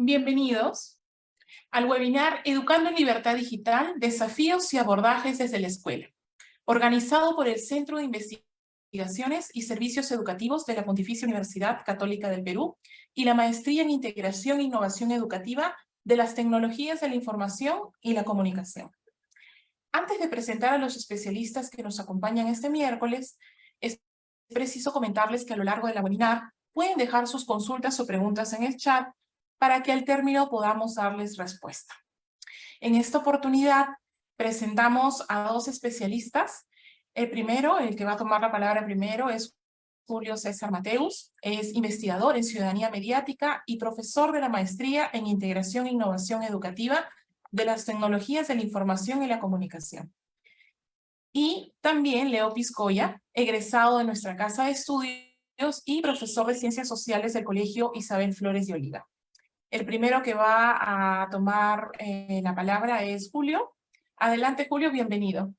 Bienvenidos al webinar Educando en Libertad Digital, Desafíos y Abordajes desde la Escuela, organizado por el Centro de Investigaciones y Servicios Educativos de la Pontificia Universidad Católica del Perú y la Maestría en Integración e Innovación Educativa de las Tecnologías de la Información y la Comunicación. Antes de presentar a los especialistas que nos acompañan este miércoles, es preciso comentarles que a lo largo de la webinar pueden dejar sus consultas o preguntas en el chat para que al término podamos darles respuesta. En esta oportunidad presentamos a dos especialistas. El que va a tomar la palabra primero es Julio César Mateus, es investigador en ciudadanía mediática y profesor de la maestría en integración e innovación educativa de las tecnologías de la información y la comunicación. Y también Leo Piscoya, egresado de nuestra casa de estudios y profesor de ciencias sociales del Colegio Isabel Flores de Oliva. El primero que va a tomar la palabra es Julio. Adelante, Julio, bienvenido.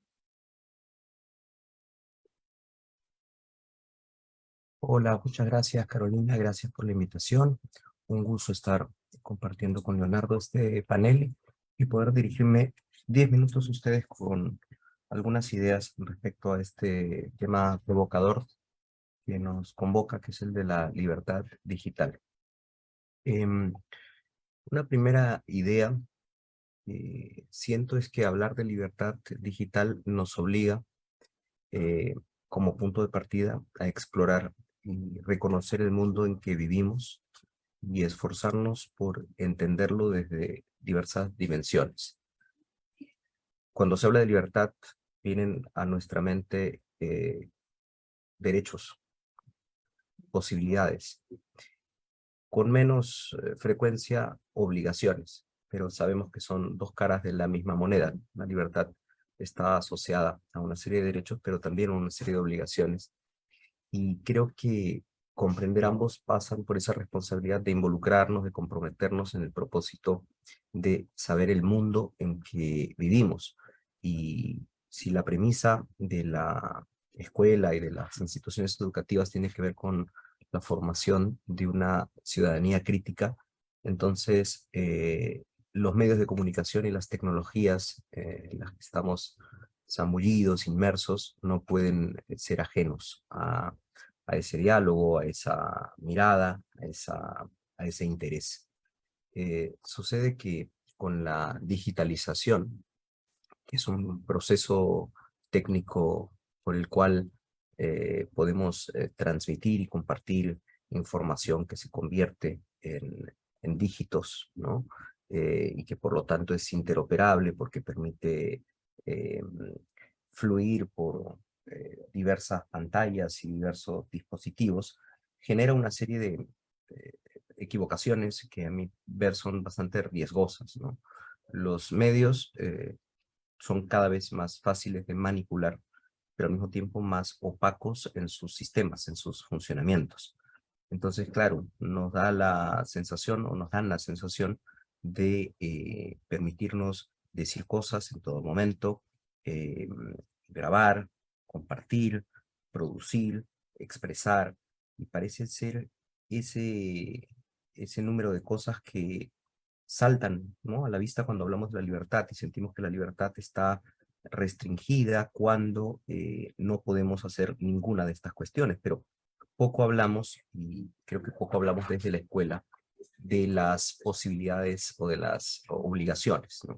Hola, muchas gracias Carolina, gracias por la invitación. Un gusto estar compartiendo con Leonardo este panel y poder dirigirme 10 minutos a ustedes con algunas ideas respecto a este tema provocador que nos convoca, que es el de la libertad digital. Una primera idea siento es que hablar de libertad digital nos obliga como punto de partida a explorar y reconocer el mundo en que vivimos y esforzarnos por entenderlo desde diversas dimensiones. Cuando se habla de libertad, vienen a nuestra mente derechos, posibilidades, con menos frecuencia obligaciones, pero sabemos que son dos caras de la misma moneda. La libertad está asociada a una serie de derechos, pero también a una serie de obligaciones. Y creo que comprender ambos pasan por esa responsabilidad de involucrarnos, de comprometernos en el propósito de saber el mundo en que vivimos. Y si la premisa de la escuela y de las instituciones educativas tiene que ver con la formación de una ciudadanía crítica, entonces los medios de comunicación y las tecnologías en las que estamos zambullidos, inmersos, no pueden ser ajenos a ese diálogo, a esa mirada, a ese interés. Sucede que con la digitalización, que es un proceso técnico por el cual podemos transmitir y compartir información que se convierte en dígitos, ¿no? Y que por lo tanto es interoperable porque permite fluir por diversas pantallas y diversos dispositivos, genera una serie de equivocaciones que a mi ver son bastante riesgosas, ¿no? Los medios son cada vez más fáciles de manipular, pero al mismo tiempo más opacos en sus sistemas, en sus funcionamientos. Entonces, claro, nos da la sensación, o nos dan la sensación de permitirnos decir cosas en todo momento, grabar, compartir, producir, expresar, y parece ser ese número de cosas que saltan, ¿no?, a la vista cuando hablamos de la libertad y sentimos que la libertad está restringida cuando no podemos hacer ninguna de estas cuestiones, pero poco hablamos, y creo que poco hablamos desde la escuela, de las posibilidades o de las obligaciones, ¿no?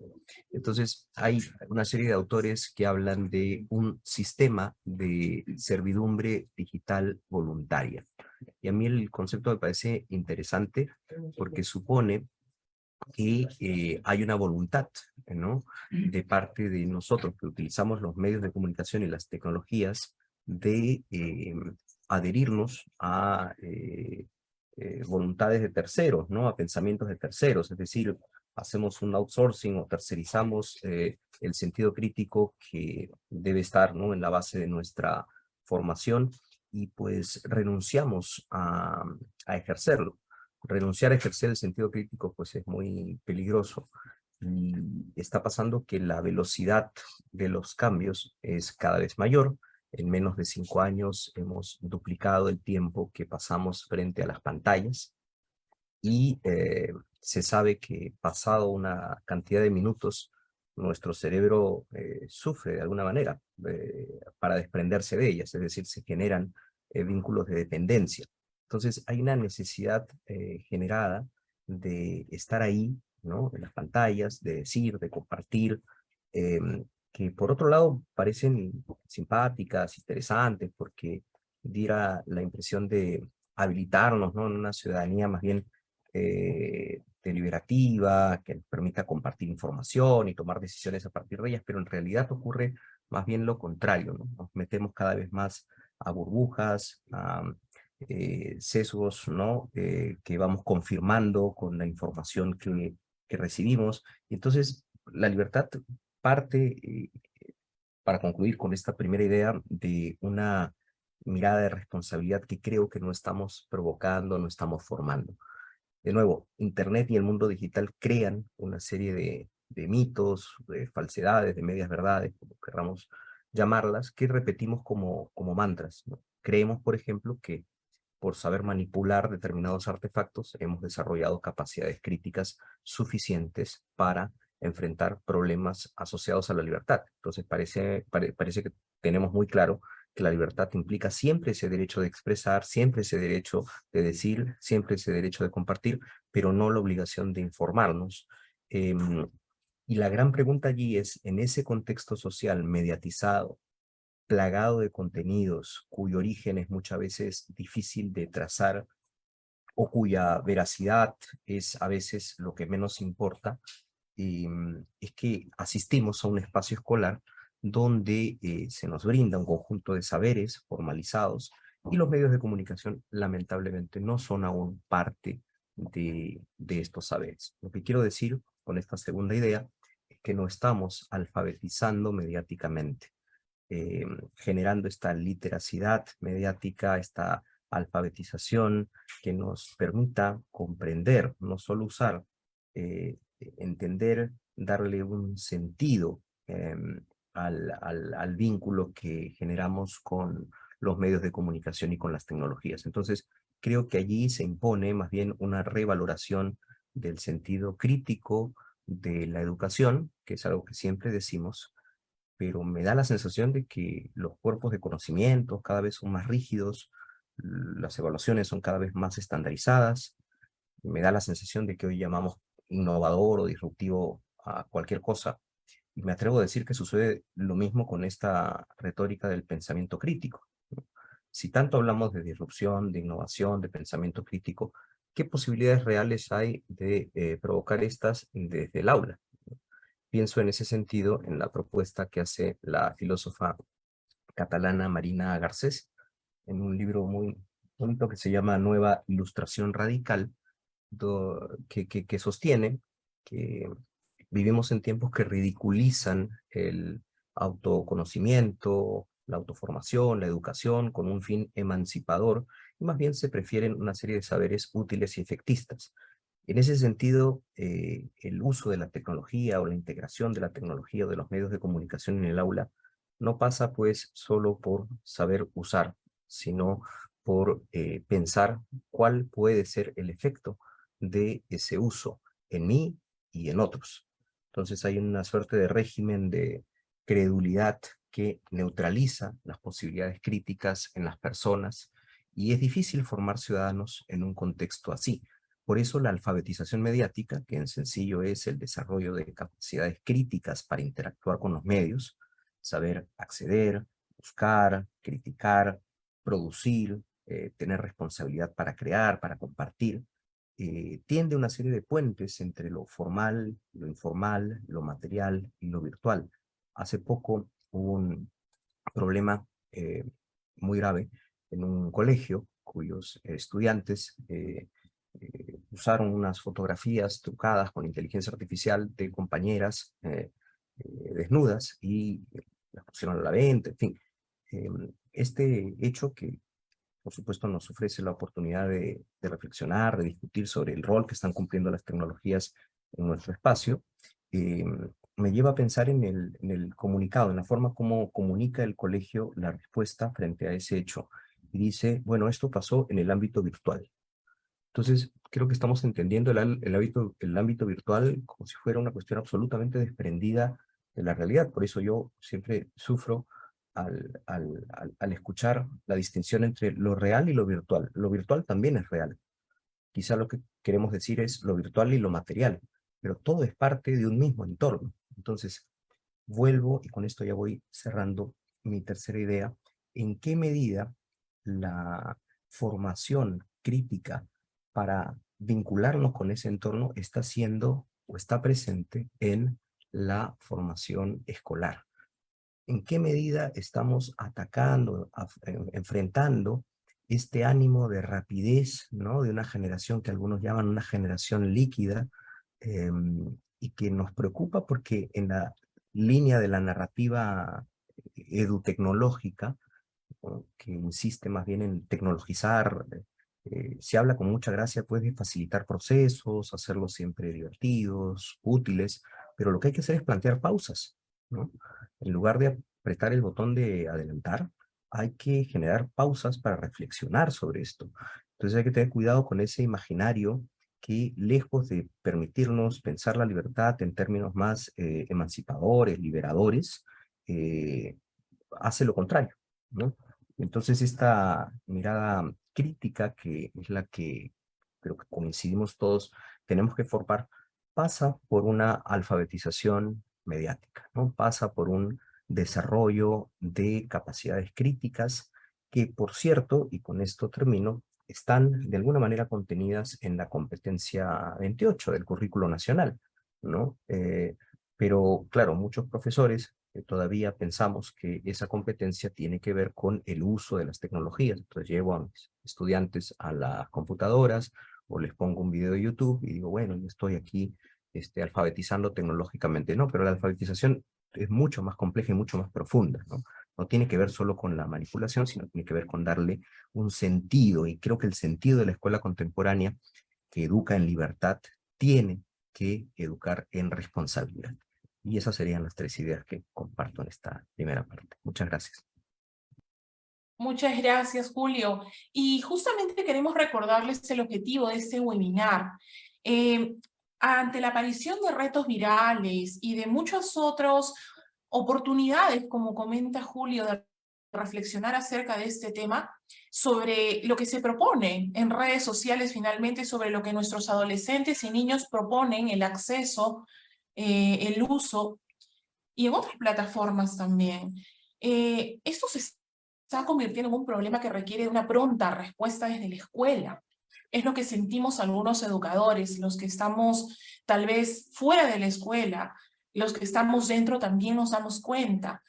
Entonces, hay una serie de autores que hablan de un sistema de servidumbre digital voluntaria. Y a mí el concepto me parece interesante porque supone que hay una voluntad, ¿no?, de parte de nosotros que utilizamos los medios de comunicación y las tecnologías de adherirnos a voluntades de terceros, ¿no?, a pensamientos de terceros, es decir, hacemos un outsourcing o tercerizamos el sentido crítico que debe estar, ¿no?, en la base de nuestra formación, y pues renunciamos a ejercerlo. Renunciar a ejercer el sentido crítico pues es muy peligroso, y está pasando que la velocidad de los cambios es cada vez mayor. En menos de 5 años hemos duplicado el tiempo que pasamos frente a las pantallas, y se sabe que pasado una cantidad de minutos, nuestro cerebro sufre de alguna manera para desprenderse de ellas, es decir, se generan vínculos de dependencia. Entonces hay una necesidad generada de estar ahí, ¿no? En las pantallas, de decir, de compartir, que por otro lado parecen simpáticas, interesantes, porque diera la impresión de habilitarnos, ¿no? En una ciudadanía más bien deliberativa, que nos permita compartir información y tomar decisiones a partir de ellas, pero en realidad ocurre más bien lo contrario, ¿no? Nos metemos cada vez más a burbujas, a sesgos, ¿no? Que vamos confirmando con la información que recibimos. Y entonces, la libertad parte, para concluir con esta primera idea, de una mirada de responsabilidad que creo que no estamos provocando, no estamos formando. De nuevo, Internet y el mundo digital crean una serie de mitos, de falsedades, de medias verdades, como querramos llamarlas, que repetimos como mantras, ¿no? Creemos, por ejemplo, que por saber manipular determinados artefactos, hemos desarrollado capacidades críticas suficientes para enfrentar problemas asociados a la libertad. Entonces parece que tenemos muy claro que la libertad implica siempre ese derecho de expresar, siempre ese derecho de decir, siempre ese derecho de compartir, pero no la obligación de informarnos. Y la gran pregunta allí es, en ese contexto social mediatizado, plagado de contenidos cuyo origen es muchas veces difícil de trazar o cuya veracidad es a veces lo que menos importa, es que asistimos a un espacio escolar donde se nos brinda un conjunto de saberes formalizados y los medios de comunicación lamentablemente no son aún parte de estos saberes. Lo que quiero decir con esta segunda idea es que no estamos alfabetizando mediáticamente, generando esta literacidad mediática, esta alfabetización que nos permita comprender, no solo usar, entender, darle un sentido al vínculo que generamos con los medios de comunicación y con las tecnologías. Entonces, creo que allí se impone más bien una revaloración del sentido crítico de la educación, que es algo que siempre decimos, pero me da la sensación de que los cuerpos de conocimiento cada vez son más rígidos, las evaluaciones son cada vez más estandarizadas, me da la sensación de que hoy llamamos innovador o disruptivo a cualquier cosa, y me atrevo a decir que sucede lo mismo con esta retórica del pensamiento crítico, ¿no? Si tanto hablamos de disrupción, de innovación, de pensamiento crítico, ¿qué posibilidades reales hay de provocar estas desde el aula? Pienso en ese sentido en la propuesta que hace la filósofa catalana Marina Garcés en un libro muy bonito que se llama Nueva Ilustración Radical, que sostiene que vivimos en tiempos que ridiculizan el autoconocimiento, la autoformación, la educación con un fin emancipador, y más bien se prefieren una serie de saberes útiles y efectistas. En ese sentido, el uso de la tecnología o la integración de la tecnología o de los medios de comunicación en el aula no pasa pues solo por saber usar, sino por pensar cuál puede ser el efecto de ese uso en mí y en otros. Entonces hay una suerte de régimen de credulidad que neutraliza las posibilidades críticas en las personas, y es difícil formar ciudadanos en un contexto así. Por eso la alfabetización mediática, que en sencillo es el desarrollo de capacidades críticas para interactuar con los medios, saber acceder, buscar, criticar, producir, tener responsabilidad para crear, para compartir, tiende una serie de puentes entre lo formal, lo informal, lo material y lo virtual. Hace poco hubo un problema muy grave en un colegio cuyos estudiantes usaron unas fotografías trucadas con inteligencia artificial de compañeras desnudas y las pusieron a la venta, en fin. Este hecho que por supuesto nos ofrece la oportunidad de reflexionar, de discutir sobre el rol que están cumpliendo las tecnologías en nuestro espacio, eh, me lleva a pensar en el comunicado, en la forma como comunica el colegio la respuesta frente a ese hecho. Y dice, bueno, esto pasó en el ámbito virtual. Entonces, creo que estamos entendiendo el ámbito virtual como si fuera una cuestión absolutamente desprendida de la realidad. Por eso yo siempre sufro al escuchar la distinción entre lo real y lo virtual. Lo virtual también es real. Quizá lo que queremos decir es lo virtual y lo material, pero todo es parte de un mismo entorno. Entonces, vuelvo, y con esto ya voy cerrando mi tercera idea, en qué medida la formación crítica para vincularnos con ese entorno está siendo o está presente en la formación escolar. ¿En qué medida estamos atacando, enfrentando este ánimo de rapidez, ¿no? De una generación que algunos llaman una generación líquida, y que nos preocupa porque en la línea de la narrativa edutecnológica, ¿no? Que insiste más bien en tecnologizar, se habla con mucha gracia pues de facilitar procesos, hacerlos siempre divertidos, útiles, pero lo que hay que hacer es plantear pausas, ¿no? En lugar de apretar el botón de adelantar, hay que generar pausas para reflexionar sobre esto. Entonces hay que tener cuidado con ese imaginario que, lejos de permitirnos pensar la libertad en términos más emancipadores, liberadores, eh, hace lo contrario, ¿no? Entonces esta mirada crítica, que es la que creo que coincidimos todos, tenemos que formar, pasa por una alfabetización mediática, ¿no? Pasa por un desarrollo de capacidades críticas que, por cierto, y con esto termino, están de alguna manera contenidas en la competencia 28 del currículo nacional, ¿no? Pero claro, muchos profesores todavía pensamos que esa competencia tiene que ver con el uso de las tecnologías. Entonces llevo a mis estudiantes a las computadoras o les pongo un video de YouTube y digo, bueno, yo estoy aquí alfabetizando tecnológicamente. No, pero la alfabetización es mucho más compleja y mucho más profunda, ¿no? No tiene que ver solo con la manipulación, sino tiene que ver con darle un sentido. Y creo que el sentido de la escuela contemporánea, que educa en libertad, tiene que educar en responsabilidad. Y esas serían las tres ideas que comparto en esta primera parte. Muchas gracias. Muchas gracias, Julio. Y justamente queremos recordarles el objetivo de este webinar. Eh, Ante la aparición de retos virales y de muchas otras oportunidades, como comenta Julio, de reflexionar acerca de este tema, sobre lo que se propone en redes sociales, finalmente, sobre lo que nuestros adolescentes y niños proponen, el acceso, el uso, y en otras plataformas también. Esto se está convirtiendo en un problema que requiere una pronta respuesta desde la escuela. Es lo que sentimos algunos educadores, los que estamos tal vez fuera de la escuela, los que estamos dentro también nos damos cuenta.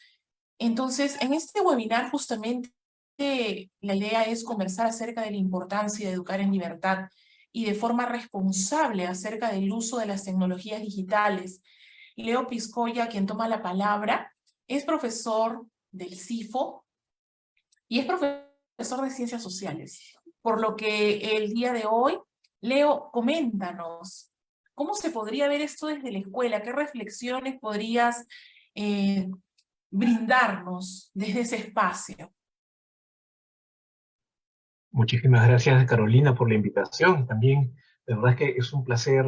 Entonces, en este webinar justamente la idea es conversar acerca de la importancia de educar en libertad y de forma responsable acerca del uso de las tecnologías digitales. Leo Piscoya, quien toma la palabra, es profesor del CIFO y es profesor de Ciencias Sociales. Por lo que el día de hoy, Leo, coméntanos, ¿cómo se podría ver esto desde la escuela? ¿Qué reflexiones podrías eh, brindarnos desde ese espacio? Muchísimas gracias, Carolina, por la invitación. También, de verdad es que es un placer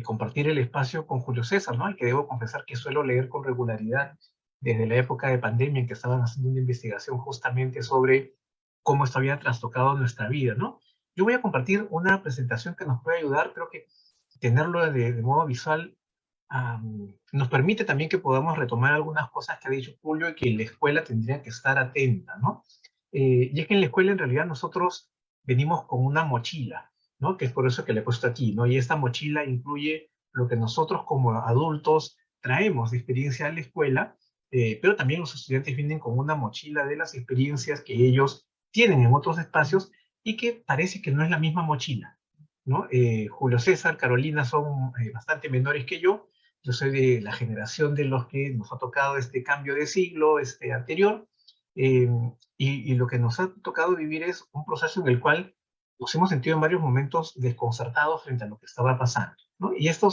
compartir el espacio con Julio César, ¿no? Al que debo confesar que suelo leer con regularidad desde la época de pandemia en que estaban haciendo una investigación justamente sobre cómo esto había trastocado nuestra vida, ¿no? Yo voy a compartir una presentación que nos puede ayudar, creo que tenerlo de modo visual nos permite también que podamos retomar algunas cosas que ha dicho Julio y que en la escuela tendría que estar atenta, ¿no? Y es que en la escuela en realidad nosotros venimos con una mochila, ¿no? Que es por eso que le he puesto aquí, ¿no? Y esta mochila incluye lo que nosotros como adultos traemos de experiencia a la escuela, pero también los estudiantes vienen con una mochila de las experiencias que ellos tienen en otros espacios y que parece que no es la misma mochila, ¿no? Julio César, Carolina son bastante menores que yo soy de la generación de los que nos ha tocado este cambio de siglo anterior, eh, y lo que nos ha tocado vivir es un proceso en el cual nos hemos sentido en varios momentos desconcertados frente a lo que estaba pasando, ¿no? Y eso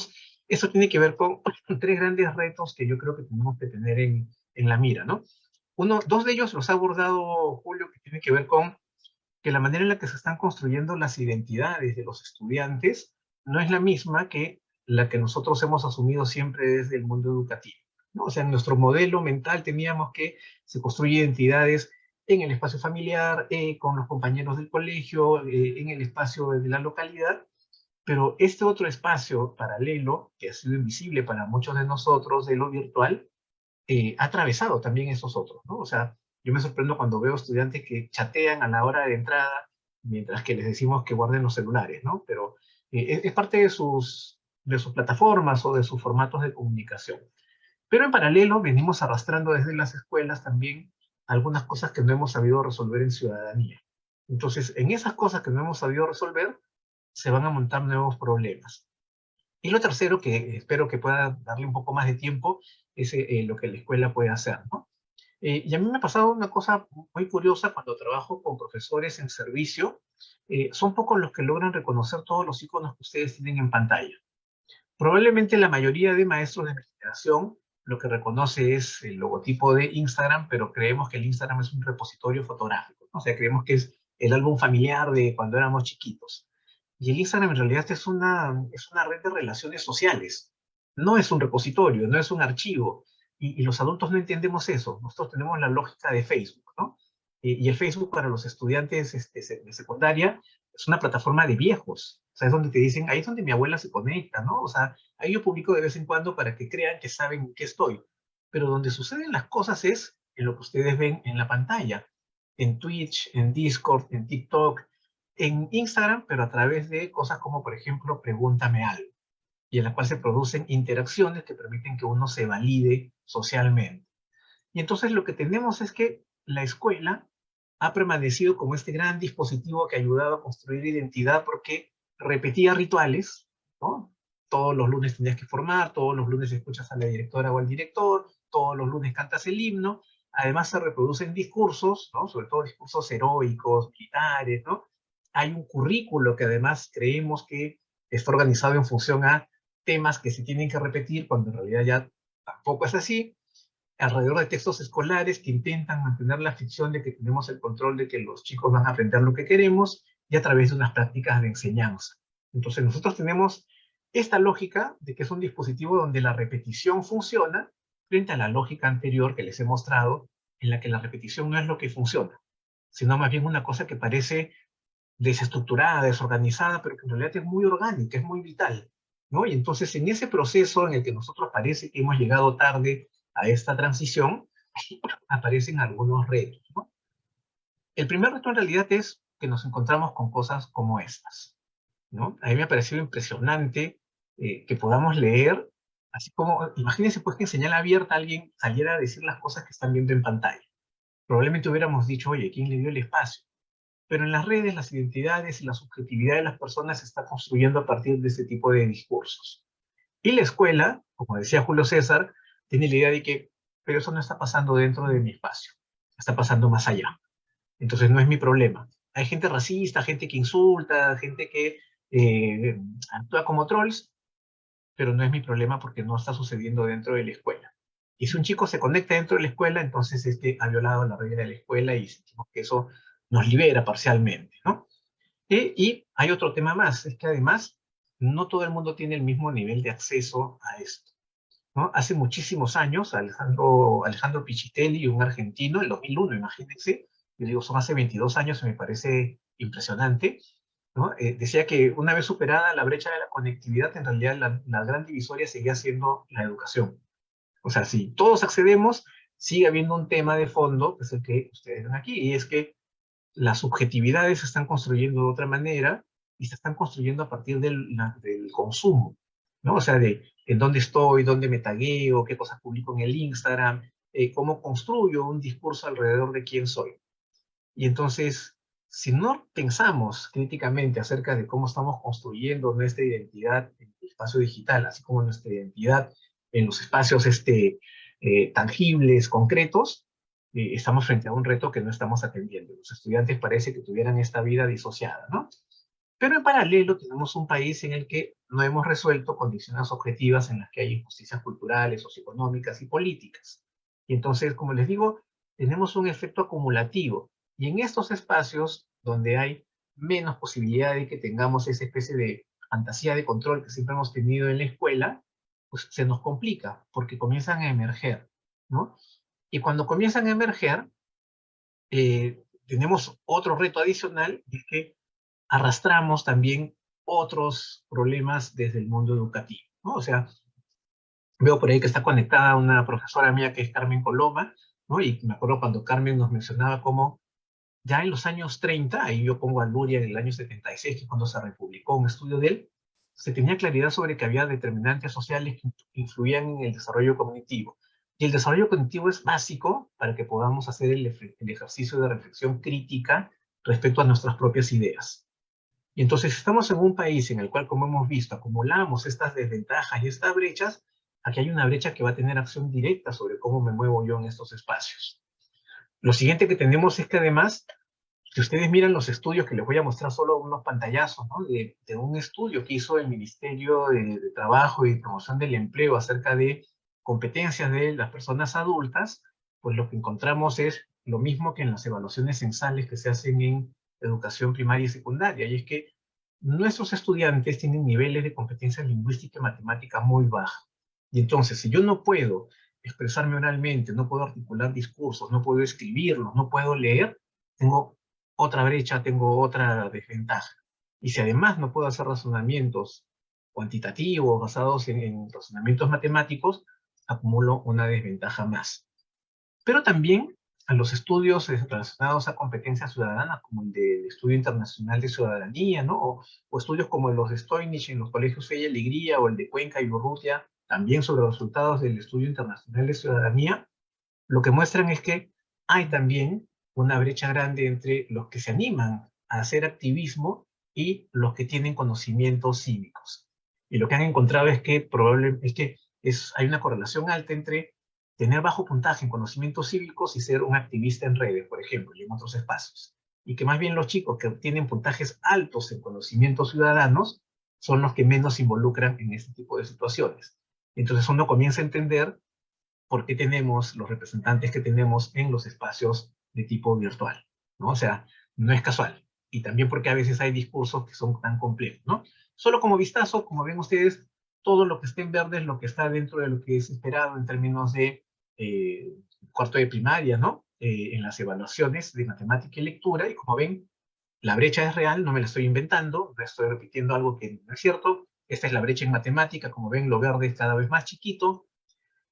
tiene que ver con tres grandes retos que yo creo que tenemos que tener en la mira, ¿no? Dos de ellos los ha abordado Julio, que tienen que ver con que la manera en la que se están construyendo las identidades de los estudiantes no es la misma que la que nosotros hemos asumido siempre desde el mundo educativo, ¿no? O sea, en nuestro modelo mental teníamos que se construyen identidades en el espacio familiar, con los compañeros del colegio, en el espacio de la localidad, pero este otro espacio paralelo, que ha sido invisible para muchos de nosotros de lo virtual, ha atravesado también esos otros, ¿no? O sea, yo me sorprendo cuando veo estudiantes que chatean a la hora de entrada, mientras que les decimos que guarden los celulares, ¿no? Pero es parte de sus plataformas o de sus formatos de comunicación. Pero en paralelo venimos arrastrando desde las escuelas también algunas cosas que no hemos sabido resolver en ciudadanía. Entonces, en esas cosas que no hemos sabido resolver, se van a montar nuevos problemas. Y lo tercero, que espero que pueda darle un poco más de tiempo, es lo que la escuela puede hacer, ¿no? Y a mí me ha pasado una cosa muy curiosa cuando trabajo con profesores en servicio. Son pocos los que logran reconocer todos los iconos que ustedes tienen en pantalla. Probablemente la mayoría de maestros de mi generación lo que reconoce es el logotipo de Instagram, pero creemos que el Instagram es un repositorio fotográfico, ¿no? O sea, creemos que es el álbum familiar de cuando éramos chiquitos. Y el Instagram en realidad es una red de relaciones sociales. No es un repositorio, no es un archivo. Y los adultos no entendemos eso. Nosotros tenemos la lógica de Facebook, ¿no? Y el Facebook para los estudiantes de secundaria es una plataforma de viejos. O sea, es donde te dicen, ahí es donde mi abuela se conecta, ¿no? O sea, ahí yo publico de vez en cuando para que crean que saben en qué estoy. Pero donde suceden las cosas es en lo que ustedes ven en la pantalla. En Twitch, en Discord, en TikTok, en Instagram, pero a través de cosas como, por ejemplo, Pregúntame algo, y en la cual se producen interacciones que permiten que uno se valide socialmente. Y entonces lo que tenemos es que la escuela ha permanecido como este gran dispositivo que ha ayudado a construir identidad porque repetía rituales, ¿no? Todos los lunes tenías que formar, todos los lunes escuchas a la directora o al director, todos los lunes cantas el himno, además se reproducen discursos, ¿no? Sobre todo discursos heroicos, militares, ¿no? Hay un currículo que además creemos que está organizado en función a temas que se tienen que repetir cuando en realidad ya tampoco es así, alrededor de textos escolares que intentan mantener la ficción de que tenemos el control de que los chicos van a aprender lo que queremos y a través de unas prácticas de enseñanza. Entonces nosotros tenemos esta lógica de que es un dispositivo donde la repetición funciona frente a la lógica anterior que les he mostrado, en la que la repetición no es lo que funciona, sino más bien una cosa que parece desestructurada, desorganizada, pero que en realidad es muy orgánica, es muy vital, ¿no? Y entonces en ese proceso en el que nosotros parece que hemos llegado tarde a esta transición, aparecen algunos retos, ¿no? El primer reto en realidad es que nos encontramos con cosas como estas, ¿no? A mí me ha parecido impresionante que podamos leer, así como, imagínense pues que en señal abierta alguien saliera a decir las cosas que están viendo en pantalla. Probablemente hubiéramos dicho, oye, ¿quién le dio el espacio? Pero en las redes, las identidades y la subjetividad de las personas se está construyendo a partir de este tipo de discursos. Y la escuela, como decía Julio César, tiene la idea de que, pero eso no está pasando dentro de mi espacio, está pasando más allá. Entonces no es mi problema. Hay gente racista, gente que insulta, gente que actúa como trolls, pero no es mi problema porque no está sucediendo dentro de la escuela. Y si un chico se conecta dentro de la escuela, entonces ha violado la regla de la escuela y sentimos que eso nos libera parcialmente, ¿no? Y hay otro tema más, es que además no todo el mundo tiene el mismo nivel de acceso a esto, ¿no? Hace muchísimos años, Alejandro Pichitelli, un argentino, en 2001, imagínense, yo digo, son hace 22 años, me parece impresionante, ¿no? Decía que una vez superada la brecha de la conectividad, en realidad la gran divisoria seguía siendo la educación. O sea, si todos accedemos, sigue habiendo un tema de fondo, que es el que ustedes ven aquí, y es que las subjetividades se están construyendo de otra manera y se están construyendo a partir del consumo, ¿no? O sea, de en dónde estoy, dónde me tagueo, qué cosas publico en el Instagram, cómo construyo un discurso alrededor de quién soy. Y entonces, si no pensamos críticamente acerca de cómo estamos construyendo nuestra identidad en el espacio digital, así como nuestra identidad en los espacios tangibles, concretos, estamos frente a un reto que no estamos atendiendo. Los estudiantes parece que tuvieran esta vida disociada, ¿no? Pero en paralelo tenemos un país en el que no hemos resuelto condiciones objetivas en las que hay injusticias culturales, socioeconómicas y políticas. Y entonces, como les digo, tenemos un efecto acumulativo. Y en estos espacios donde hay menos posibilidad de que tengamos esa especie de fantasía de control que siempre hemos tenido en la escuela, pues se nos complica, porque comienzan a emerger, ¿no? Y cuando comienzan a emerger, tenemos otro reto adicional, y es que arrastramos también otros problemas desde el mundo educativo, ¿no? O sea, veo por ahí que está conectada una profesora mía que es Carmen Coloma, ¿no? Y me acuerdo cuando Carmen nos mencionaba cómo ya en los años 30, ahí yo pongo a Luria en el año 76, que es cuando se republicó un estudio de él, se tenía claridad sobre que había determinantes sociales que influían en el desarrollo cognitivo. Y el desarrollo cognitivo es básico para que podamos hacer el ejercicio de reflexión crítica respecto a nuestras propias ideas. Y entonces estamos en un país en el cual, como hemos visto, acumulamos estas desventajas y estas brechas. Aquí hay una brecha que va a tener acción directa sobre cómo me muevo yo en estos espacios. Lo siguiente que tenemos es que además, si ustedes miran los estudios, que les voy a mostrar solo unos pantallazos, ¿no? de un estudio que hizo el Ministerio de Trabajo y Promoción del Empleo acerca de competencias de las personas adultas, pues lo que encontramos es lo mismo que en las evaluaciones censales que se hacen en educación primaria y secundaria, y es que nuestros estudiantes tienen niveles de competencia lingüística y matemática muy bajos. Y entonces, si yo no puedo expresarme oralmente, no puedo articular discursos, no puedo escribirlos, no puedo leer, tengo otra brecha, tengo otra desventaja. Y si además no puedo hacer razonamientos cuantitativos basados en razonamientos matemáticos, acumulo una desventaja más. Pero también a los estudios relacionados a competencias ciudadanas, como el del Estudio Internacional de Ciudadanía, ¿no? O estudios como los de Stoinich en los colegios Fe y Alegría, o el de Cuenca y Urrutia, también sobre los resultados del Estudio Internacional de Ciudadanía, lo que muestran es que hay también una brecha grande entre los que se animan a hacer activismo y los que tienen conocimientos cívicos. Y lo que han encontrado es que probablemente hay una correlación alta entre tener bajo puntaje en conocimientos cívicos y ser un activista en redes, por ejemplo, y en otros espacios. Y que más bien los chicos que obtienen puntajes altos en conocimientos ciudadanos son los que menos se involucran en este tipo de situaciones. Entonces uno comienza a entender por qué tenemos los representantes que tenemos en los espacios de tipo virtual, ¿no? O sea, no es casual. Y también porque a veces hay discursos que son tan complejos, ¿no? Solo como vistazo, como ven ustedes, todo lo que está en verde es lo que está dentro de lo que es esperado en términos de cuarto de primaria, ¿no? En las evaluaciones de matemática y lectura, y como ven, la brecha es real, no me la estoy inventando, no estoy repitiendo algo que no es cierto. Esta es la brecha en matemática, como ven, lo verde es cada vez más chiquito.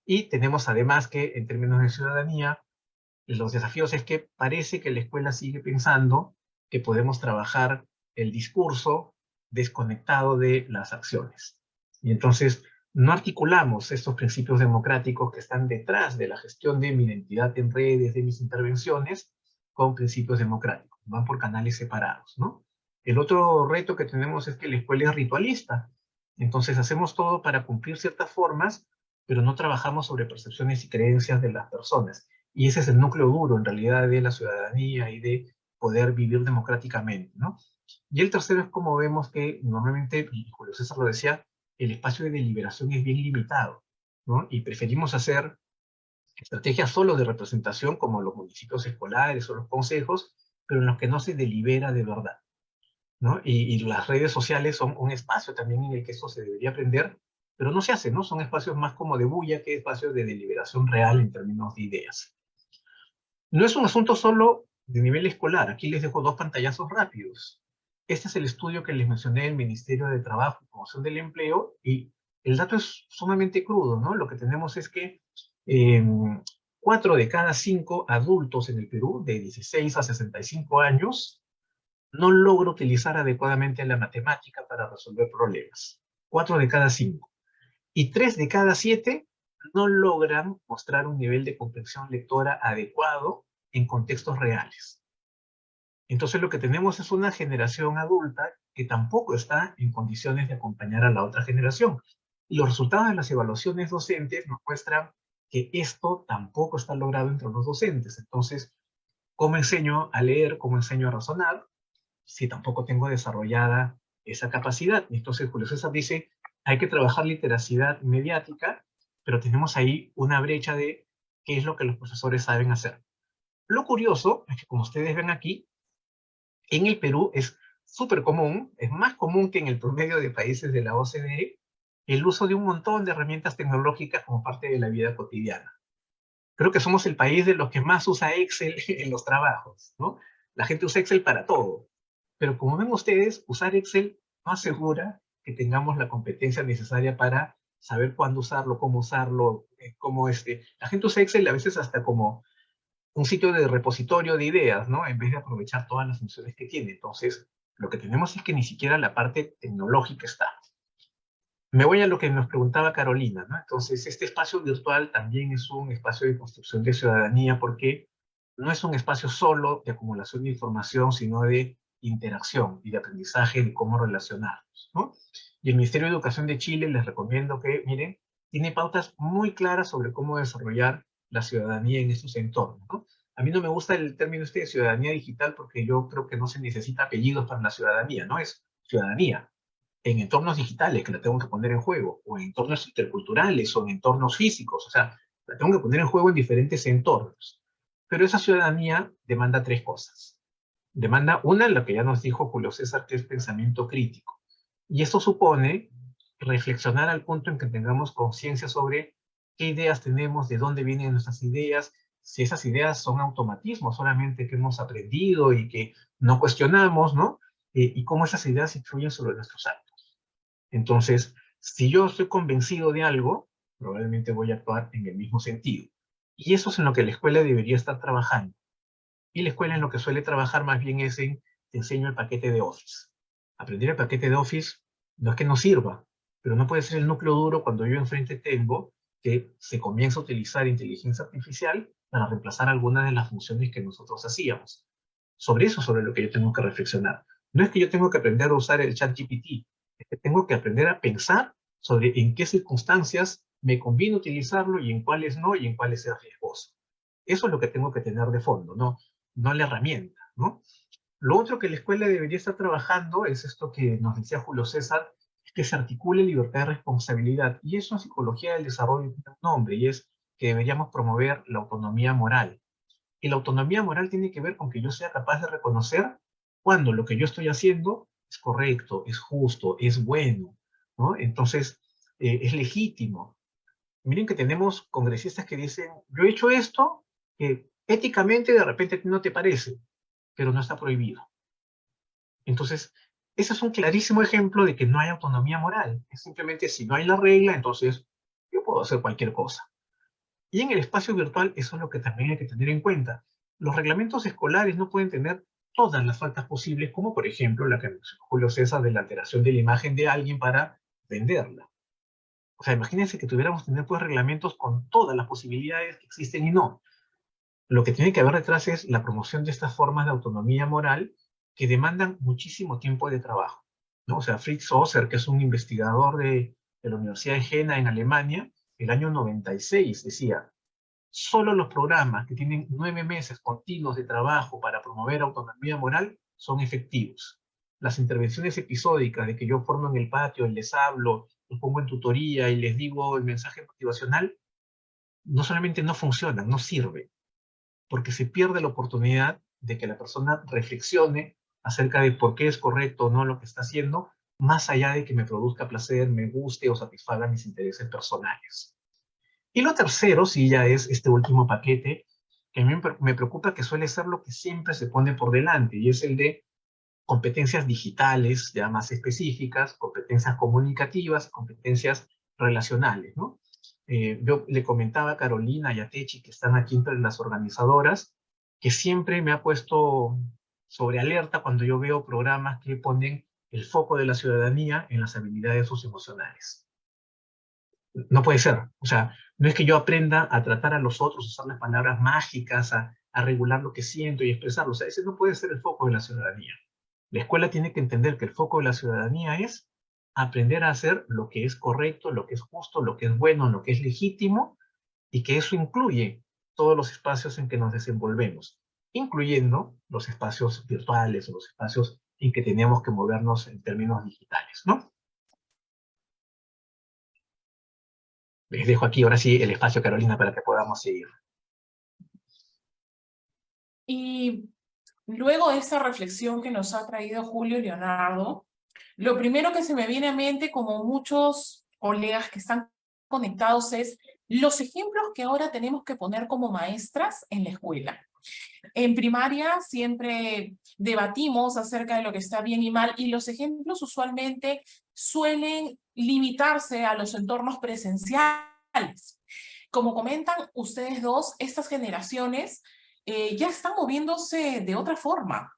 Y tenemos además que, en términos de ciudadanía, los desafíos es que parece que la escuela sigue pensando que podemos trabajar el discurso desconectado de las acciones. Y entonces no articulamos estos principios democráticos que están detrás de la gestión de mi identidad en redes, de mis intervenciones, con principios democráticos. Van por canales separados, ¿no? El otro reto que tenemos es que la escuela es ritualista. Entonces hacemos todo para cumplir ciertas formas, pero no trabajamos sobre percepciones y creencias de las personas. Y ese es el núcleo duro, en realidad, de la ciudadanía y de poder vivir democráticamente, ¿no? Y el tercero es como vemos que normalmente, y Julio César lo decía, el espacio de deliberación es bien limitado, ¿no? Y preferimos hacer estrategias solo de representación, como los municipios escolares o los consejos, pero en los que no se delibera de verdad, ¿no? Y las redes sociales son un espacio también en el que esto se debería aprender, pero no se hace, ¿no? Son espacios más como de bulla que espacios de deliberación real en términos de ideas. No es un asunto solo de nivel escolar. Aquí les dejo dos pantallazos rápidos. Este es el estudio que les mencioné del Ministerio de Trabajo y Promoción del Empleo, y el dato es sumamente crudo, ¿no? Lo que tenemos es que 4 de cada 5 adultos en el Perú, de 16 a 65 años, no logra utilizar adecuadamente la matemática para resolver problemas. 4 de cada 5. Y 3 de cada 7 no logran mostrar un nivel de comprensión lectora adecuado en contextos reales. Entonces lo que tenemos es una generación adulta que tampoco está en condiciones de acompañar a la otra generación. Y los resultados de las evaluaciones docentes nos muestran que esto tampoco está logrado entre los docentes. Entonces, ¿cómo enseño a leer? ¿Cómo enseño a razonar? Si tampoco tengo desarrollada esa capacidad. Entonces Julio César dice, hay que trabajar literacidad mediática, pero tenemos ahí una brecha de qué es lo que los profesores saben hacer. Lo curioso es que, como ustedes ven aquí, En el Perú es súper común, es más común que en el promedio de países de la OCDE, el uso de un montón de herramientas tecnológicas como parte de la vida cotidiana. Creo que somos el país de los que más usa Excel en los trabajos, ¿no? La gente usa Excel para todo. Pero como ven ustedes, usar Excel no asegura que tengamos la competencia necesaria para saber cuándo usarlo, cómo usarlo, La gente usa Excel a veces hasta como un sitio de repositorio de ideas, ¿no? En vez de aprovechar todas las funciones que tiene. Entonces, lo que tenemos es que ni siquiera la parte tecnológica está. Me voy a lo que nos preguntaba Carolina, ¿no? Entonces, este espacio virtual también es un espacio de construcción de ciudadanía porque no es un espacio solo de acumulación de información, sino de interacción y de aprendizaje de cómo relacionarnos, ¿no? Y el Ministerio de Educación de Chile les recomiendo que, miren, tiene pautas muy claras sobre cómo desarrollar la ciudadanía en estos entornos, ¿no? A mí no me gusta el término de ciudadanía digital porque yo creo que no se necesita apellidos para la ciudadanía, ¿no? Es ciudadanía en entornos digitales que la tengo que poner en juego, o en entornos interculturales, o en entornos físicos, o sea, la tengo que poner en juego en diferentes entornos. Pero esa ciudadanía demanda tres cosas. Demanda una, lo que ya nos dijo Julio César, que es pensamiento crítico. Y esto supone reflexionar al punto en que tengamos conciencia sobre qué ideas tenemos, de dónde vienen nuestras ideas, si esas ideas son automatismos solamente que hemos aprendido y que no cuestionamos, ¿no? Y cómo esas ideas influyen sobre nuestros actos. Entonces, si yo estoy convencido de algo, probablemente voy a actuar en el mismo sentido. Y eso es en lo que la escuela debería estar trabajando. Y la escuela en lo que suele trabajar más bien es en, te enseño el paquete de Office. Aprender el paquete de Office no es que no sirva, pero no puede ser el núcleo duro cuando yo enfrente tengo que se comienza a utilizar inteligencia artificial para reemplazar algunas de las funciones que nosotros hacíamos. Sobre eso, sobre lo que yo tengo que reflexionar. No es que yo tengo que aprender a usar el ChatGPT, es que tengo que aprender a pensar sobre en qué circunstancias me conviene utilizarlo y en cuáles no, y en cuáles es riesgoso. Eso es lo que tengo que tener de fondo, no la herramienta, ¿no? Lo otro que la escuela debería estar trabajando es esto que nos decía Julio César, es que se articule libertad de responsabilidad. Y eso en psicología del desarrollo tiene un nombre, y es que deberíamos promover la autonomía moral. Y la autonomía moral tiene que ver con que yo sea capaz de reconocer cuando lo que yo estoy haciendo es correcto, es justo, es bueno, ¿no? Entonces, es legítimo. Miren que tenemos congresistas que dicen, yo he hecho esto, que éticamente de repente no te parece, pero no está prohibido. Entonces, ese es un clarísimo ejemplo de que no hay autonomía moral. Es simplemente si no hay la regla, entonces yo puedo hacer cualquier cosa. Y en el espacio virtual eso es lo que también hay que tener en cuenta. Los reglamentos escolares no pueden tener todas las faltas posibles, como por ejemplo la que mencionó Julio César de la alteración de la imagen de alguien para venderla. O sea, imagínense que tuviéramos tener pues reglamentos con todas las posibilidades que existen y no. Lo que tiene que haber detrás es la promoción de estas formas de autonomía moral que demandan muchísimo tiempo de trabajo, ¿no? O sea, Fritz Osser, que es un investigador de la Universidad de Jena en Alemania, el año 96 decía, solo los programas que tienen 9 meses continuos de trabajo para promover autonomía moral son efectivos. Las intervenciones episódicas de que yo formo en el patio, les hablo, los pongo en tutoría y les digo el mensaje motivacional, no solamente no funcionan, no sirven, porque se pierde la oportunidad de que la persona reflexione acerca de por qué es correcto o no lo que está haciendo, más allá de que me produzca placer, me guste o satisfaga mis intereses personales. Y lo tercero, sí, ya es este último paquete, que a mí me preocupa que suele ser lo que siempre se pone por delante, y es el de competencias digitales, ya más específicas, competencias comunicativas, competencias relacionales, ¿no? Yo le comentaba a Carolina y a Techi, que están aquí entre las organizadoras, que siempre me ha puesto sobre alerta cuando yo veo programas que ponen el foco de la ciudadanía en las habilidades socioemocionales. No puede ser. O sea, no es que yo aprenda a tratar a los otros, a usar las palabras mágicas, a regular lo que siento y expresarlo. O sea, ese no puede ser el foco de la ciudadanía. La escuela tiene que entender que el foco de la ciudadanía es aprender a hacer lo que es correcto, lo que es justo, lo que es bueno, lo que es legítimo, y que eso incluye todos los espacios en que nos desenvolvemos, incluyendo los espacios virtuales o los espacios en que tenemos que movernos en términos digitales, ¿no? Les dejo aquí ahora sí el espacio, Carolina, para que podamos seguir. Y luego de esa reflexión que nos ha traído Julio y Leonardo, lo primero que se me viene a mente, como muchos colegas que están conectados, es los ejemplos que ahora tenemos que poner como maestras en la escuela. En primaria siempre debatimos acerca de lo que está bien y mal, y los ejemplos usualmente suelen limitarse a los entornos presenciales. Como comentan ustedes dos, estas generaciones ya están moviéndose de otra forma.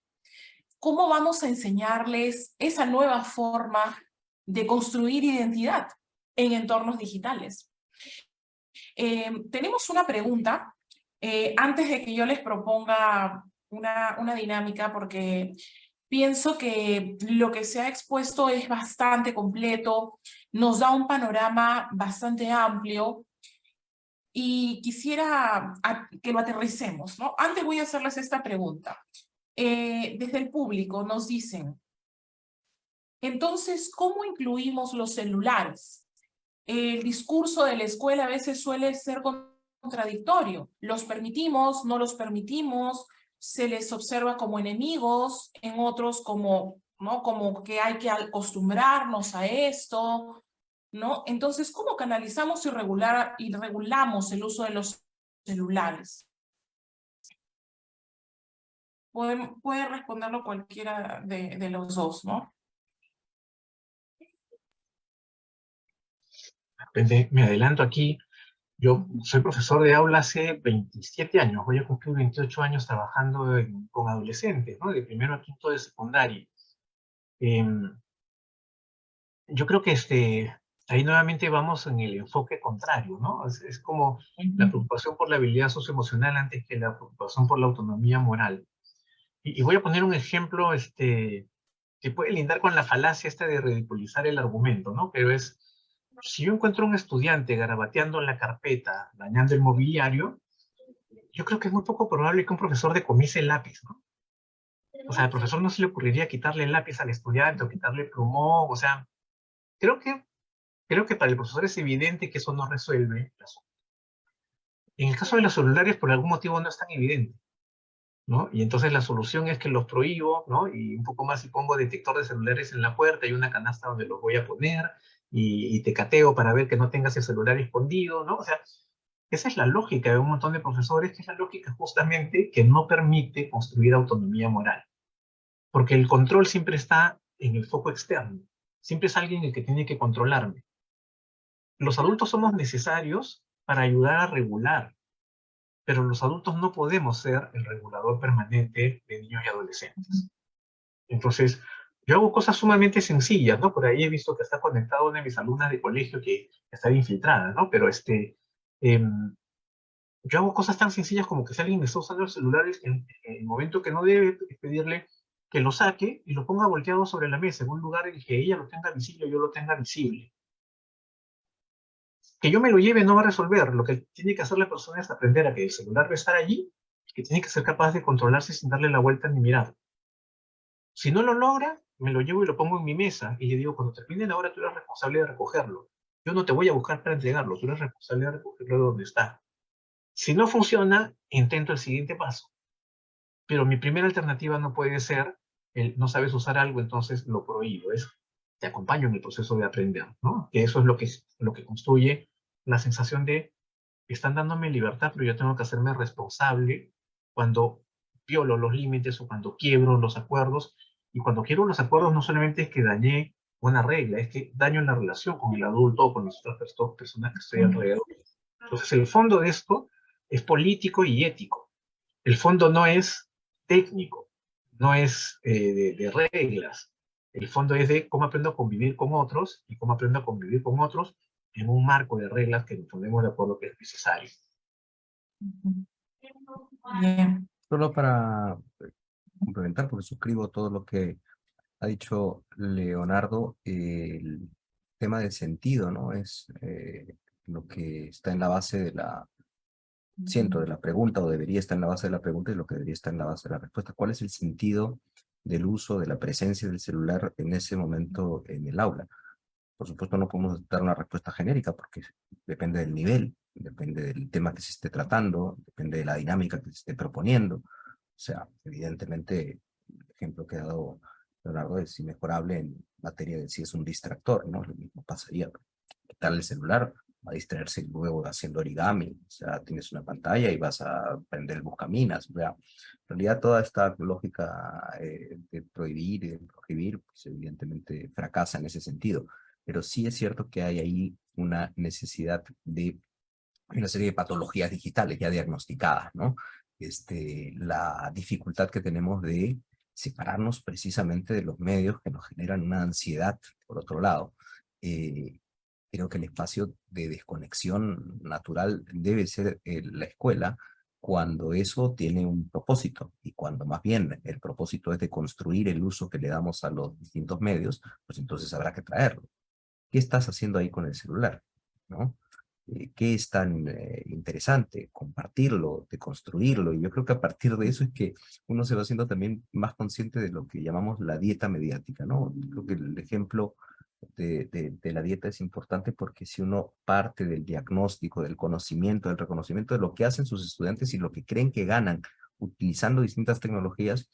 ¿Cómo vamos a enseñarles esa nueva forma de construir identidad en entornos digitales? Tenemos una pregunta antes de que yo les proponga una dinámica, porque pienso que lo que se ha expuesto es bastante completo, nos da un panorama bastante amplio y quisiera que lo aterricemos, ¿no? Antes voy a hacerles esta pregunta. Desde el público nos dicen, entonces, ¿cómo incluimos los celulares? El discurso de la escuela a veces suele ser contradictorio. ¿Los permitimos? ¿No los permitimos? Se les observa como enemigos, en otros como, ¿no? Como que hay que acostumbrarnos a esto, ¿no? Entonces, ¿cómo canalizamos y regulamos el uso de los celulares? Puede responderlo cualquiera de los dos, ¿no? Me adelanto aquí. Yo soy profesor de aula hace 27 años, voy a cumplir 28 años trabajando con adolescentes, ¿no? De primero a quinto de secundaria. Yo creo que ahí nuevamente vamos en el enfoque contrario, ¿no? Es como la preocupación por la habilidad socioemocional antes que la preocupación por la autonomía moral. Y voy a poner un ejemplo que puede lindar con la falacia esta de ridiculizar el argumento, ¿no? Pero es, si yo encuentro un estudiante garabateando en la carpeta, dañando el mobiliario, yo creo que es muy poco probable que un profesor decomise el lápiz, ¿no? O sea, al profesor no se le ocurriría quitarle el lápiz al estudiante o quitarle el plumón, o sea, creo que, creo que para el profesor es evidente que eso no resuelve el asunto. En el caso de los celulares, por algún motivo no es tan evidente, ¿no? Y entonces la solución es que los prohíbo, ¿no? Y un poco más si pongo detector de celulares en la puerta y una canasta donde los voy a poner y te cateo para ver que no tengas el celular escondido, ¿no? O sea, esa es la lógica de un montón de profesores, que es la lógica justamente que no permite construir autonomía moral. Porque el control siempre está en el foco externo. Siempre es alguien el que tiene que controlarme. Los adultos somos necesarios para ayudar a regular, pero los adultos no podemos ser el regulador permanente de niños y adolescentes. Entonces, yo hago cosas sumamente sencillas, ¿no? Por ahí he visto que está conectada una de mis alumnas de colegio que está infiltrada, ¿no? Pero yo hago cosas tan sencillas como que si alguien me está usando el celular en el momento que no debe, es pedirle que lo saque y lo ponga volteado sobre la mesa, en un lugar en el que ella lo tenga visible, yo lo tenga visible. Que yo me lo lleve no va a resolver. Lo que tiene que hacer la persona es aprender a que el celular va a estar allí, que tiene que ser capaz de controlarse sin darle la vuelta ni mirar. Si no lo logra, me lo llevo y lo pongo en mi mesa y le digo, cuando termine la hora tú eres responsable de recogerlo. Yo no te voy a buscar para entregarlo, tú eres responsable de recogerlo de donde está. Si no funciona, intento el siguiente paso. Pero mi primera alternativa no puede ser el no sabes usar algo, entonces lo prohíbo. Es te acompaño en el proceso de aprender, ¿no? Que eso es lo que construye la sensación de están dándome libertad, pero yo tengo que hacerme responsable cuando violo los límites o cuando quiebro los acuerdos. Y cuando quiebro los acuerdos no solamente es que dañé una regla, es que daño en la relación con el adulto o con las otras personas que estoy alrededor. Entonces el fondo de esto es político y ético. El fondo no es técnico, no es de reglas. El fondo es de cómo aprendo a convivir con otros y cómo aprendo a convivir con otros en un marco de reglas que nos ponemos de acuerdo que es necesario. Bien. Solo para complementar, porque suscribo todo lo que ha dicho Leonardo, el tema del sentido, ¿no? Es lo que está en la base de siento, de la pregunta, o debería estar en la base de la pregunta, y lo que debería estar en la base de la respuesta. ¿Cuál es el sentido del uso, de la presencia del celular en ese momento en el aula? Por supuesto, no podemos dar una respuesta genérica porque depende del nivel, depende del tema que se esté tratando, depende de la dinámica que se esté proponiendo. sea, evidentemente, el ejemplo que ha dado Leonardo es inmejorable en materia de si es un distractor, ¿no? Lo mismo pasaría, quitarle el celular, va a distraerse luego haciendo origami, o sea, tienes una pantalla y vas a prender el buscaminas, o sea, en realidad toda esta lógica de prohibir y de prohibir, pues evidentemente fracasa en ese sentido, pero sí es cierto que hay ahí una necesidad de una serie de patologías digitales ya diagnosticadas, ¿no? La dificultad que tenemos de separarnos precisamente de los medios que nos generan una ansiedad, por otro lado. Eh, Creo que el espacio de desconexión natural debe ser la escuela cuando eso tiene un propósito y cuando más bien el propósito es de construir el uso que le damos a los distintos medios, pues entonces habrá que traerlo. ¿Qué estás haciendo ahí con el celular? ¿No? ¿Qué es tan interesante? Compartirlo, de construirlo. Y yo creo que a partir de eso es que uno se va haciendo también más consciente de lo que llamamos la dieta mediática, ¿no? Creo que el ejemplo de la dieta es importante porque si uno parte del diagnóstico, del conocimiento, del reconocimiento de lo que hacen sus estudiantes y lo que creen que ganan utilizando distintas tecnologías,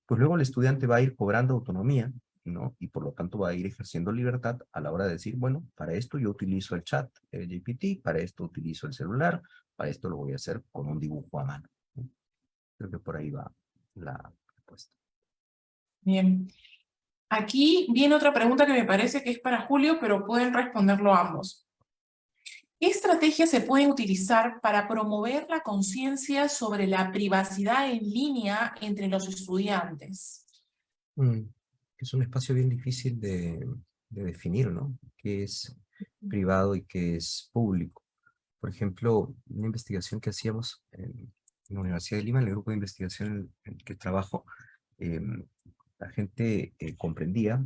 pues luego el estudiante va a ir cobrando autonomía, ¿no? Y por lo tanto va a ir ejerciendo libertad a la hora de decir, bueno, para esto yo utilizo el chat GPT, para esto utilizo el celular, para esto lo voy a hacer con un dibujo a mano, ¿no? Creo que por ahí va la respuesta. Bien. Aquí viene otra pregunta que me parece que es para Julio, pero pueden responderlo ambos. ¿Qué estrategias se pueden utilizar para promover la conciencia sobre la privacidad en línea entre los estudiantes? Es un espacio bien difícil de definir, ¿no? ¿Qué es privado y qué es público? Por ejemplo, una investigación que hacíamos en la Universidad de Lima, en el grupo de investigación en el que trabajo, la gente comprendía,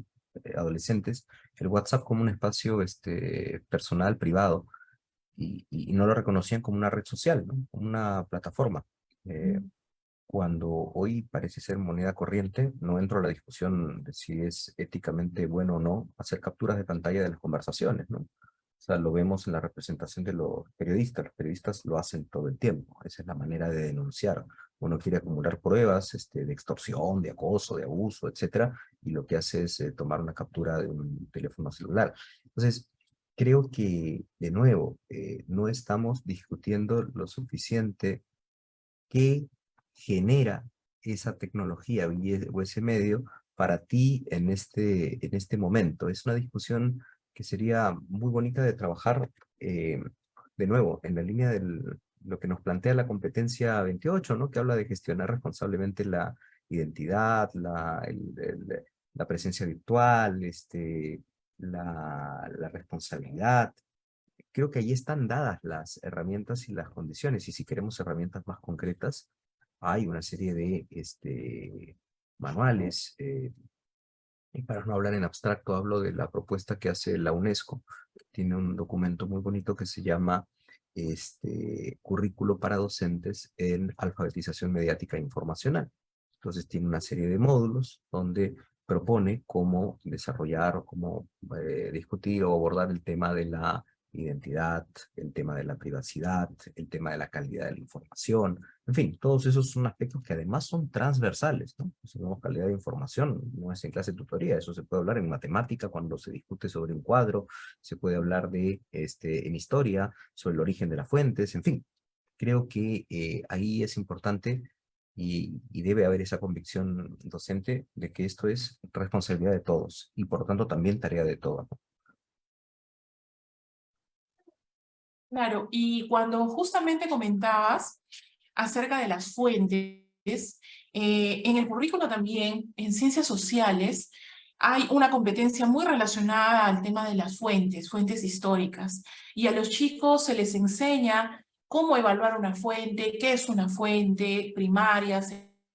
adolescentes, el WhatsApp como un espacio personal, privado, y no lo reconocían como una red social, ¿no? Como una plataforma. Cuando hoy parece ser moneda corriente, no entro a la discusión de si es éticamente bueno o no hacer capturas de pantalla de las conversaciones, ¿no? O sea, lo vemos en la representación de los periodistas lo hacen todo el tiempo, esa es la manera de denunciar. Uno quiere acumular pruebas de extorsión, de acoso, de abuso, etcétera, y lo que hace es tomar una captura de un teléfono celular. Entonces, creo que, de nuevo, no estamos discutiendo lo suficiente qué genera esa tecnología o ese medio para ti en este momento. Es una discusión que sería muy bonita de trabajar, de nuevo, en la línea de lo que nos plantea la competencia 28, ¿no? Que habla de gestionar responsablemente la identidad, la presencia virtual, la responsabilidad. Creo que ahí están dadas las herramientas y las condiciones, y si queremos herramientas más concretas, hay una serie de manuales, y para no hablar en abstracto, hablo de la propuesta que hace la UNESCO. Tiene un documento muy bonito que se llama Currículo para docentes en alfabetización mediática e informacional. Entonces tiene una serie de módulos donde propone cómo desarrollar o cómo discutir o abordar el tema de la identidad, el tema de la privacidad, el tema de la calidad de la información, en fin, todos esos son aspectos que además son transversales, ¿no? Si tenemos calidad de información, no es en clase de tutoría, eso se puede hablar en matemática cuando se discute sobre un cuadro, se puede hablar de, en historia, sobre el origen de las fuentes, en fin. Creo que ahí es importante y debe haber esa convicción docente de que esto es responsabilidad de todos y por lo tanto también tarea de todos, ¿no? Claro, y cuando justamente comentabas acerca de las fuentes, en el currículo también, en ciencias sociales, hay una competencia muy relacionada al tema de las fuentes, fuentes históricas, y a los chicos se les enseña cómo evaluar una fuente, qué es una fuente primaria,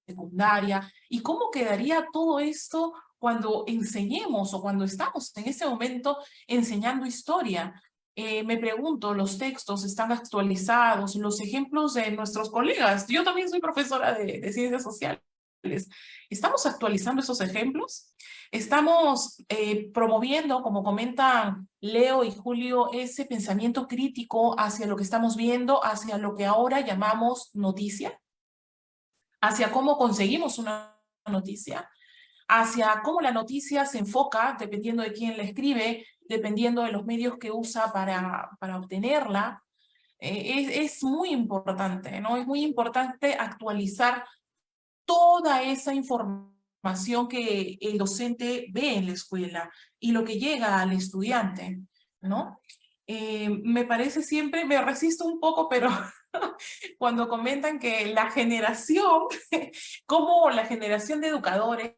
secundaria, y cómo quedaría todo esto cuando enseñemos o cuando estamos en ese momento enseñando historia. Me pregunto, ¿los textos están actualizados? Los ejemplos de nuestros colegas. Yo también soy profesora de ciencias sociales. ¿Estamos actualizando esos ejemplos? ¿Estamos promoviendo, como comentan Leo y Julio, ese pensamiento crítico hacia lo que estamos viendo, hacia lo que ahora llamamos noticia? hacia cómo conseguimos una noticia, hacia cómo la noticia se enfoca, dependiendo de quién la escribe, dependiendo de los medios que usa para obtenerla. Es muy importante, ¿no? Es muy importante actualizar toda esa información que el docente ve en la escuela y lo que llega al estudiante, ¿no? Me parece siempre, me resisto un poco, pero cuando comentan que la generación, como la generación de educadores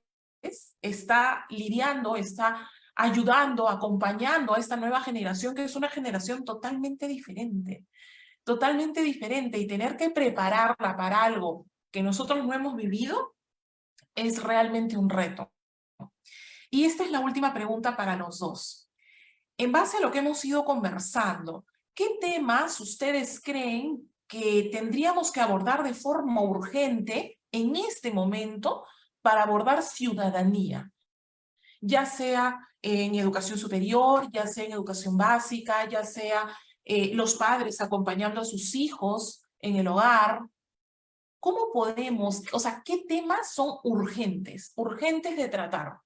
está lidiando, está ayudando, acompañando a esta nueva generación, que es una generación totalmente diferente, y tener que prepararla para algo que nosotros no hemos vivido es realmente un reto. Y esta es la última pregunta para los dos. En base a lo que hemos ido conversando, ¿qué temas ustedes creen que tendríamos que abordar de forma urgente en este momento para abordar ciudadanía? Ya sea en educación superior, ya sea en educación básica, ya sea los padres acompañando a sus hijos en el hogar. ¿Cómo podemos, o sea, qué temas son urgentes de tratar?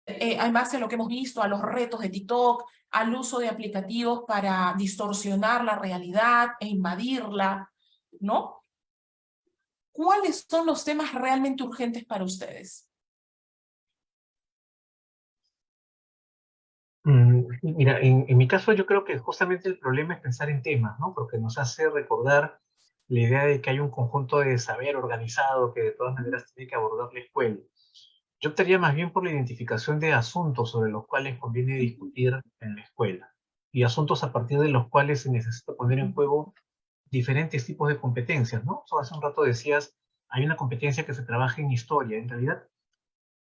Además de lo que hemos visto, a los retos de TikTok, al uso de aplicativos para distorsionar la realidad e invadirla, ¿no? ¿Cuáles son los temas realmente urgentes para ustedes? Mira, en mi caso yo creo que justamente el problema es pensar en temas, ¿no? Porque nos hace recordar la idea de que hay un conjunto de saber organizado que de todas maneras tiene que abordar la escuela. Yo optaría más bien por la identificación de asuntos sobre los cuales conviene discutir en la escuela y asuntos a partir de los cuales se necesita poner en juego diferentes tipos de competencias, ¿no? So, hace un rato decías, hay una competencia que se trabaja en historia. En realidad,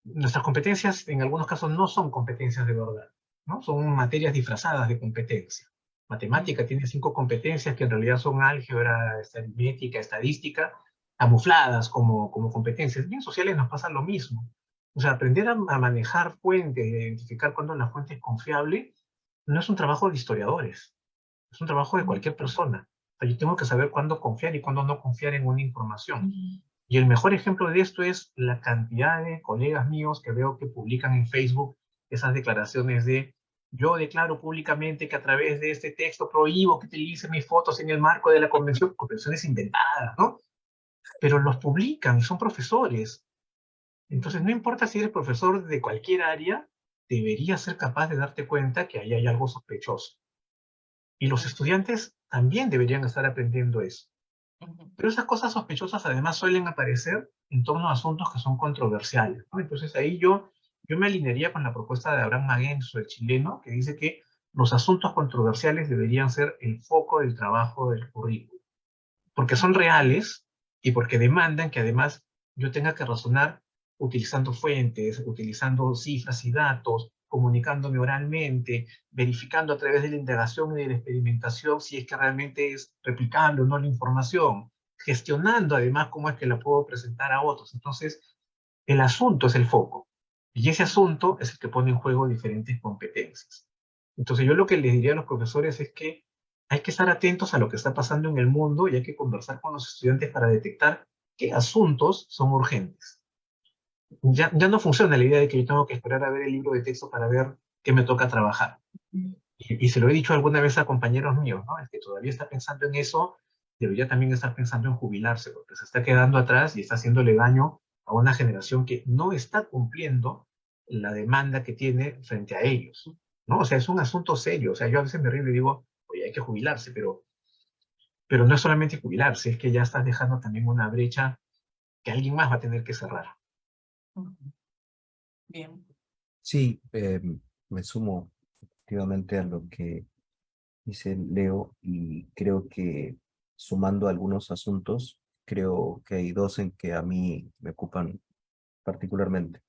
nuestras competencias en algunos casos no son competencias de verdad, ¿no? Son materias disfrazadas de competencia. Matemática tiene 5 competencias que en realidad son álgebra, aritmética, estadística, camufladas como competencias. Y en sociales nos pasa lo mismo. O sea, aprender a manejar fuentes, a identificar cuándo la fuente es confiable, no es un trabajo de historiadores, es un trabajo de cualquier persona. O sea, yo tengo que saber cuándo confiar y cuándo no confiar en una información. Y el mejor ejemplo de esto es la cantidad de colegas míos que veo que publican en Facebook esas declaraciones de yo declaro públicamente que a través de este texto prohíbo que utilice mis fotos en el marco de la convenciones inventadas, ¿no? Pero los publican, son profesores. Entonces, no importa si eres profesor de cualquier área, deberías ser capaz de darte cuenta que ahí hay algo sospechoso. Y los estudiantes también deberían estar aprendiendo eso. Pero esas cosas sospechosas además suelen aparecer en torno a asuntos que son controversiales, ¿no? Entonces ahí yo me alinearía con la propuesta de Abraham Maguenzo, el chileno, que dice que los asuntos controversiales deberían ser el foco del trabajo del currículo, porque son reales y porque demandan que además yo tenga que razonar utilizando fuentes, utilizando cifras y datos, comunicándome oralmente, verificando a través de la indagación y de la experimentación si es que realmente es replicable o no la información, gestionando además cómo es que la puedo presentar a otros. Entonces, el asunto es el foco, y ese asunto es el que pone en juego diferentes competencias. Entonces, yo lo que les diría a los profesores es que hay que estar atentos a lo que está pasando en el mundo y hay que conversar con los estudiantes para detectar qué asuntos son urgentes. Ya no funciona la idea de que yo tengo que esperar a ver el libro de texto para ver qué me toca trabajar. Y se lo he dicho alguna vez a compañeros míos, ¿no? El que todavía está pensando en eso, debería también estar pensando en jubilarse, porque se está quedando atrás y está haciéndole daño a una generación que no está cumpliendo la demanda que tiene frente a ellos, ¿no? O sea, es un asunto serio. O sea, yo a veces me río y digo, oye, hay que jubilarse, pero no es solamente jubilarse, es que ya estás dejando también una brecha que alguien más va a tener que cerrar. Bien. Sí, me sumo efectivamente a lo que dice Leo y creo que sumando algunos asuntos, creo que hay dos en que a mí me ocupan particularmente.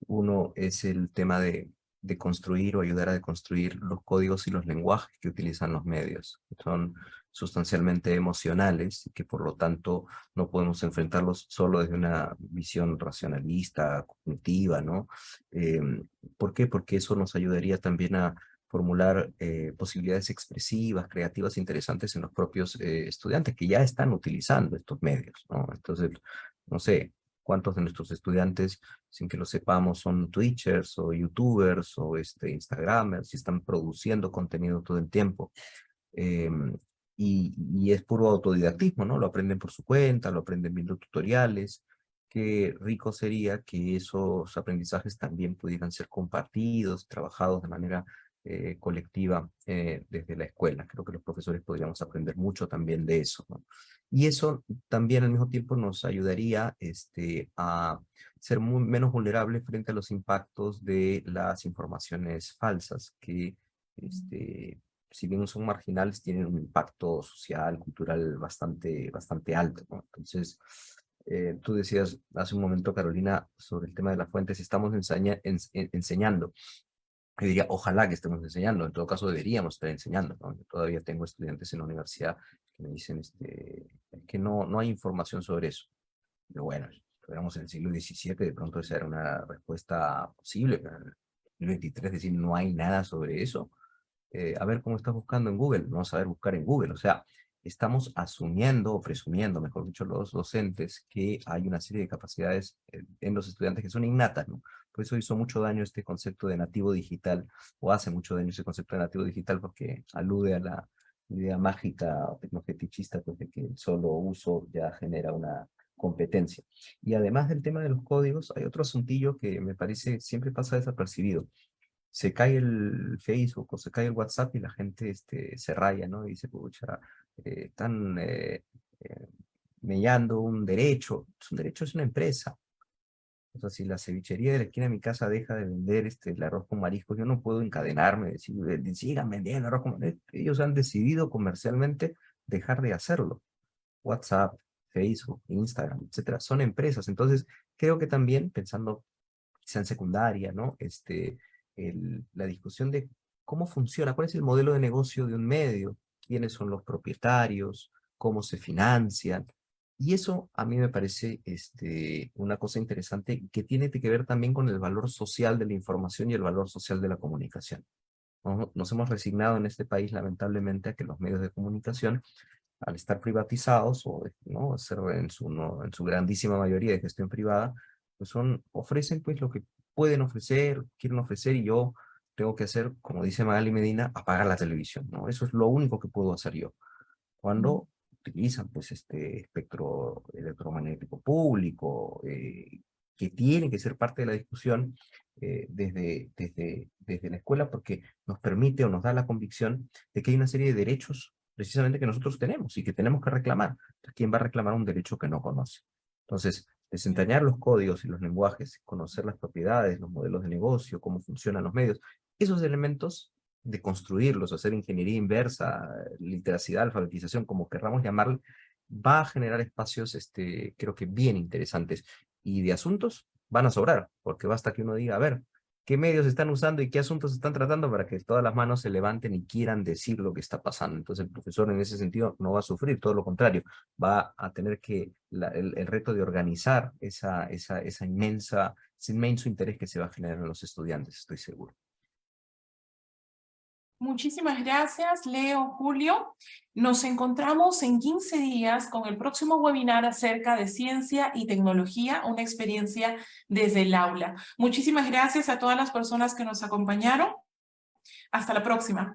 Uno es el tema de construir o ayudar a deconstruir los códigos y los lenguajes que utilizan los medios. Son sustancialmente emocionales y que por lo tanto no podemos enfrentarlos solo desde una visión racionalista, cognitiva, ¿no? Eh, ¿Por qué? Porque eso nos ayudaría también a formular posibilidades expresivas, creativas, interesantes en los propios estudiantes que ya están utilizando estos medios, ¿no? Entonces, no sé, cuántos de nuestros estudiantes, sin que lo sepamos, son Twitchers o YouTubers o Instagramers y están produciendo contenido todo el tiempo. Y es puro autodidactismo, ¿no? Lo aprenden por su cuenta, lo aprenden viendo tutoriales. Qué rico sería que esos aprendizajes también pudieran ser compartidos, trabajados de manera colectiva desde la escuela. Creo que los profesores podríamos aprender mucho también de eso, ¿no? Y eso también al mismo tiempo nos ayudaría a ser menos vulnerables frente a los impactos de las informaciones falsas, que si bien son marginales, tienen un impacto social, cultural bastante alto, ¿no? Entonces, tú decías hace un momento, Carolina, sobre el tema de las fuentes, estamos enseñando. Yo diría, ojalá que estemos enseñando, en todo caso deberíamos estar enseñando, ¿no? Yo todavía tengo estudiantes en la universidad que me dicen que no hay información sobre eso. Pero bueno, si estuviéramos en el siglo XVII, de pronto esa era una respuesta posible, pero en el siglo XXIII decir no hay nada sobre eso. A ver cómo estás buscando en Google, no saber buscar en Google. O sea, estamos asumiendo o presumiendo, mejor dicho, los docentes, que hay una serie de capacidades en los estudiantes que son innatas, ¿no? Por eso hizo mucho daño este concepto de nativo digital, o hace mucho daño ese concepto de nativo digital, porque alude a la idea mágica o tecnofetichista, pues, de que el solo uso ya genera una competencia. Y además del tema de los códigos, hay otro asuntillo que me parece siempre pasa desapercibido. Se cae el Facebook o se cae el WhatsApp y la gente se raya, ¿no? Y dice, pucha, están mellando un derecho. Un derecho es una empresa. O sea, si la cevichería de la esquina de mi casa deja de vender el arroz con mariscos, yo no puedo encadenarme, decir, sigan vendiendo arroz con mariscos. Ellos han decidido comercialmente dejar de hacerlo. WhatsApp, Facebook, Instagram, etcétera, son empresas. Entonces, creo que también, pensando quizá en secundaria, ¿no? La discusión de cómo funciona, cuál es el modelo de negocio de un medio, quiénes son los propietarios, cómo se financian. Y eso a mí me parece una cosa interesante que tiene que ver también con el valor social de la información y el valor social de la comunicación. Nos hemos resignado en este país, lamentablemente, a que los medios de comunicación, al estar privatizados o ¿no? ser en su grandísima mayoría de gestión privada, pues ofrecen pues lo que pueden ofrecer, quieren ofrecer, y yo tengo que hacer, como dice Magali Medina, apagar la televisión, ¿no? Eso es lo único que puedo hacer yo. Cuando utilizan pues este espectro electromagnético público, que tiene que ser parte de la discusión desde la escuela, porque nos permite o nos da la convicción de que hay una serie de derechos precisamente que nosotros tenemos y que tenemos que reclamar. Entonces, ¿quién va a reclamar un derecho que no conoce? Entonces, desentrañar los códigos y los lenguajes, conocer las propiedades, los modelos de negocio, cómo funcionan los medios, esos elementos de construirlos, hacer ingeniería inversa, literacidad, alfabetización, como querramos llamarlo, va a generar espacios, creo que bien interesantes. Y de asuntos van a sobrar, porque basta que uno diga, a ver, ¿qué medios están usando y qué asuntos están tratando para que todas las manos se levanten y quieran decir lo que está pasando? Entonces el profesor en ese sentido no va a sufrir, todo lo contrario, va a tener que el reto de organizar ese inmenso interés que se va a generar en los estudiantes, estoy seguro. Muchísimas gracias, Leo, Julio. Nos encontramos en 15 días con el próximo webinar acerca de ciencia y tecnología, una experiencia desde el aula. Muchísimas gracias a todas las personas que nos acompañaron. Hasta la próxima.